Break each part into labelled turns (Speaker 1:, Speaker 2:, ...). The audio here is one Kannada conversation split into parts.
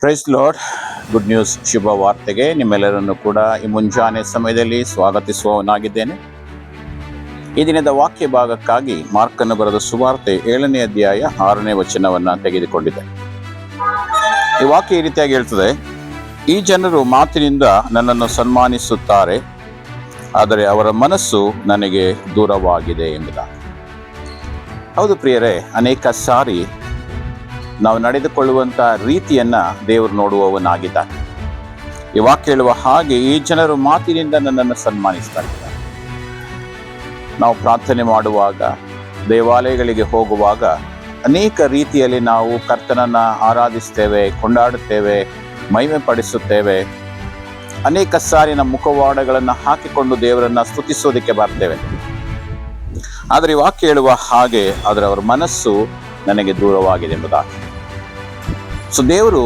Speaker 1: Price lord. ಗುಡ್ ನ್ಯೂಸ್, ಶುಭ ವಾರ್ತೆಗೆ ನಿಮ್ಮೆಲ್ಲರನ್ನು ಕೂಡ ಈ ಮುಂಜಾನೆ ಸಮಯದಲ್ಲಿ ಸ್ವಾಗತಿಸುವವನಾಗಿದ್ದೇನೆ. ಈ ದಿನದ ವಾಕ್ಯ ಭಾಗಕ್ಕಾಗಿ ಮಾರ್ಕನ್ನು ಬರೆದ ಸುವಾರ್ತೆ 7ನೇ ಅಧ್ಯಾಯ 6ನೇ ವಚನವನ್ನ ತೆಗೆದುಕೊಂಡಿದೆ. ಈ ವಾಕ್ಯ ಈ ರೀತಿಯಾಗಿ ಹೇಳ್ತದೆ, ಈ ಜನರು ಮಾತಿನಿಂದ ನನ್ನನ್ನು ಸನ್ಮಾನಿಸುತ್ತಾರೆ, ಆದರೆ ಅವರ ಮನಸ್ಸು ನನಗೆ ದೂರವಾಗಿದೆ ಎಂಬುದಾಗಿ. ಹೌದು ಪ್ರಿಯರೇ, ಅನೇಕ ಸಾರಿ ನಾವು ನಡೆದುಕೊಳ್ಳುವಂಥ ರೀತಿಯನ್ನ ದೇವರು ನೋಡುವವನಾಗಿದ್ದಾನೆ. ಈ ವಾಕ್ಯ ಹೇಳುವ ಹಾಗೆ, ಈ ಜನರು ಮಾತಿನಿಂದ ನನ್ನನ್ನು ಸನ್ಮಾನಿಸ್ತಾ ಇದ್ದಾರೆ. ನಾವು ಪ್ರಾರ್ಥನೆ ಮಾಡುವಾಗ, ದೇವಾಲಯಗಳಿಗೆ ಹೋಗುವಾಗ ಅನೇಕ ರೀತಿಯಲ್ಲಿ ನಾವು ಕರ್ತನನ್ನ ಆರಾಧಿಸ್ತೇವೆ, ಕೊಂಡಾಡುತ್ತೇವೆ, ಮಹಿಮೆ ಪಡಿಸುತ್ತೇವೆ. ಅನೇಕ ಸಾರಿ ನಮ್ಮ ಮುಖವಾಡಗಳನ್ನು ಹಾಕಿಕೊಂಡು ದೇವರನ್ನ ಸ್ತುತಿಸೋದಕ್ಕೆ ಬರ್ತೇವೆ. ಆದರೆ ಈ ವಾಕ್ಯ ಹೇಳುವ ಹಾಗೆ, ಆದರೆ ಅವರ ಮನಸ್ಸು ನನಗೆ ದೂರವಾಗಿದೆ ಎಂಬುದಾಗಿ. ಸೊ ದೇವರು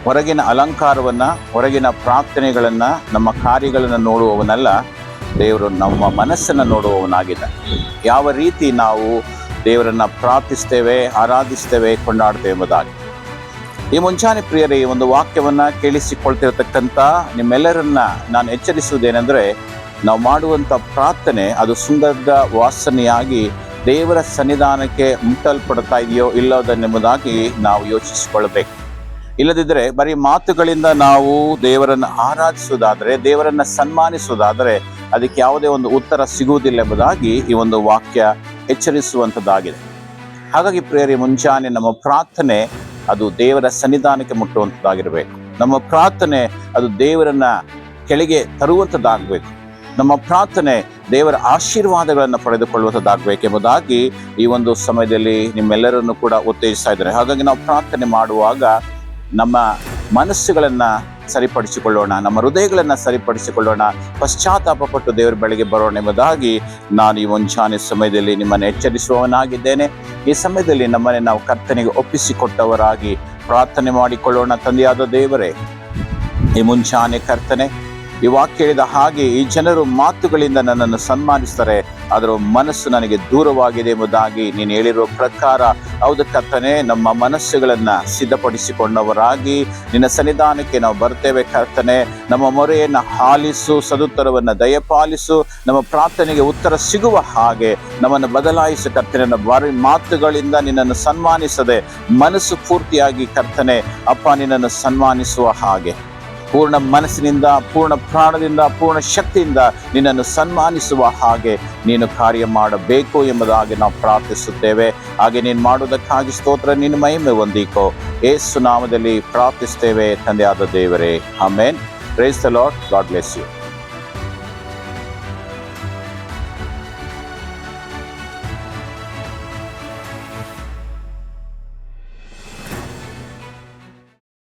Speaker 1: ಹೊರಗಿನ ಅಲಂಕಾರವನ್ನ, ಹೊರಗಿನ ಪ್ರಾರ್ಥನೆಗಳನ್ನ, ನಮ್ಮ ಕಾರ್ಯಗಳನ್ನು ನೋಡುವವನಲ್ಲ, ದೇವರು ನಮ್ಮ ಮನಸ್ಸನ್ನು ನೋಡುವವನಾಗಿದ್ದಾನೆ. ಯಾವ ರೀತಿ ನಾವು ದೇವರನ್ನ ಪ್ರಾರ್ಥಿಸ್ತೇವೆ, ಆರಾಧಿಸ್ತೇವೆ, ಕೊಂಡಾಡ್ತೇವೆ ಎಂಬುದಾಗಿ. ಈ ಮುಂಚಾನೆ ಪ್ರಿಯರೇ, ಈ ಒಂದು ವಾಕ್ಯವನ್ನ ಕೇಳಿಸಿಕೊಳ್ತಿರತಕ್ಕಂಥ ನಿಮ್ಮೆಲ್ಲರನ್ನ ನಾನು ಎಚ್ಚರಿಸುವುದೇನೆಂದ್ರೆ, ನಾವು ಮಾಡುವಂಥ ಪ್ರಾರ್ಥನೆ ಅದು ಸುಗಂಧ ವಾಸನೆಯಾಗಿ ದೇವರ ಸನ್ನಿಧಾನಕ್ಕೆ ಮುಟ್ಟಲ್ಪಡ್ತಾ ಇದೆಯೋ ಇಲ್ಲೋದನ್ನೆಂಬುದಾಗಿ ನಾವು ಯೋಚಿಸಿಕೊಳ್ಬೇಕು. ಇಲ್ಲದಿದ್ದರೆ ಬರೀ ಮಾತುಗಳಿಂದ ನಾವು ದೇವರನ್ನು ಆರಾಧಿಸುವುದಾದರೆ, ದೇವರನ್ನ ಸನ್ಮಾನಿಸುವುದಾದರೆ ಅದಕ್ಕೆ ಯಾವುದೇ ಒಂದು ಉತ್ತರ ಸಿಗುವುದಿಲ್ಲ ಎಂಬುದಾಗಿ ಈ ಒಂದು ವಾಕ್ಯ ಎಚ್ಚರಿಸುವಂಥದ್ದಾಗಿದೆ. ಹಾಗಾಗಿ ಪ್ರಿಯರೇ, ಮುಂಜಾನೆ ನಮ್ಮ ಪ್ರಾರ್ಥನೆ ಅದು ದೇವರ ಸನ್ನಿಧಾನಕ್ಕೆ ಮುಟ್ಟುವಂಥದ್ದಾಗಿರಬೇಕು. ನಮ್ಮ ಪ್ರಾರ್ಥನೆ ಅದು ದೇವರನ್ನ ಕೆಳಗೆ ತರುವಂಥದ್ದಾಗಬೇಕು. ನಮ್ಮ ಪ್ರಾರ್ಥನೆ ದೇವರ ಆಶೀರ್ವಾದಗಳನ್ನು ಪಡೆದುಕೊಳ್ಳುವಂಥದ್ದಾಗಬೇಕೆಂಬುದಾಗಿ ಈ ಒಂದು ಸಮಯದಲ್ಲಿ ನಿಮ್ಮೆಲ್ಲರನ್ನು ಕೂಡ ಉತ್ತೇಜಿಸ್ತಾ ಇದ್ದಾರೆ. ಹಾಗಾಗಿ ನಾವು ಪ್ರಾರ್ಥನೆ ಮಾಡುವಾಗ ನಮ್ಮ ಮನಸ್ಸುಗಳನ್ನು ಸರಿಪಡಿಸಿಕೊಳ್ಳೋಣ, ನಮ್ಮ ಹೃದಯಗಳನ್ನು ಸರಿಪಡಿಸಿಕೊಳ್ಳೋಣ, ಪಶ್ಚಾತ್ತಾಪಪಟ್ಟು ದೇವರ ಬಳಿಗೆ ಬರೋಣ ಎಂಬುದಾಗಿ ನಾನು ಈ ಮುಂಚಾನೆ ಸಮಯದಲ್ಲಿ ನಿಮ್ಮನ್ನು ಎಚ್ಚರಿಸುವವನಾಗಿದ್ದೇನೆ. ಈ ಸಮಯದಲ್ಲಿ ನಮ್ಮನ್ನೇ ನಾವು ಕರ್ತನಿಗೆ ಒಪ್ಪಿಸಿಕೊಟ್ಟವರಾಗಿ ಪ್ರಾರ್ಥನೆ ಮಾಡಿಕೊಳ್ಳೋಣ. ತಂದೆಯಾದ ದೇವರೇ, ಈ ಮುಂಚಾನೆ ಕರ್ತನೆ, ಈ ವಾಕ್ಯ ಹೇಳಿದ ಹಾಗೆ, ಈ ಜನರು ಮಾತುಗಳಿಂದ ನನ್ನನ್ನು ಸನ್ಮಾನಿಸ್ತಾರೆ, ಅದರ ಮನಸ್ಸು ನನಗೆ ದೂರವಾಗಿದೆ ಎಂಬುದಾಗಿ ನೀನು ಹೇಳಿರೋ ಪ್ರಕಾರ, ಹೌದು ಕರ್ತನೆ, ನಮ್ಮ ಮನಸ್ಸುಗಳನ್ನು ಸಿದ್ಧಪಡಿಸಿಕೊಂಡವರಾಗಿ ನಿನ್ನ ಸನ್ನಿಧಾನಕ್ಕೆ ನಾವು ಬರ್ತೇವೆ ಕರ್ತನೆ. ನಮ್ಮ ಮೊರೆಯನ್ನು ಆಲಿಸು, ಸದುತ್ತರವನ್ನು ದಯಪಾಲಿಸು, ನಮ್ಮ ಪ್ರಾರ್ಥನೆಗೆ ಉತ್ತರ ಸಿಗುವ ಹಾಗೆ ನಮ್ಮನ್ನು ಬದಲಾಯಿಸು ಕರ್ತನೆ. ಬರೀ ಮಾತುಗಳಿಂದ ನಿನ್ನನ್ನು ಸನ್ಮಾನಿಸದೆ ಮನಸ್ಸು ಪೂರ್ತಿಯಾಗಿ ಕರ್ತನೆ ಅಪ್ಪ ನಿನ್ನನ್ನು ಸನ್ಮಾನಿಸುವ ಹಾಗೆ ಪೂರ್ಣ ಮನಸ್ಸಿನಿಂದ, ಪೂರ್ಣ ಪ್ರಾಣದಿಂದ, ಪೂರ್ಣ ಶಕ್ತಿಯಿಂದ ನಿನ್ನನ್ನು ಸನ್ಮಾನಿಸುವ ಹಾಗೆ ನೀನು ಕಾರ್ಯ ಮಾಡಬೇಕು ಎಂಬುದಾಗಿ ನಾವು ಪ್ರಾರ್ಥಿಸುತ್ತೇವೆ. ಹಾಗೆ ನೀನು ಮಾಡುವುದಕ್ಕಾಗಿ ಸ್ತೋತ್ರ, ನಿನ್ನ ಮಹಿಮೆ ಹೊಂದಿಕೋ. ಯೇಸು ನಾಮದಲ್ಲಿ ಪ್ರಾರ್ಥಿಸ್ತೇವೆ ತಂದೆಯಾದ ದೇವರೇ, amen. Praise the lord. God bless you.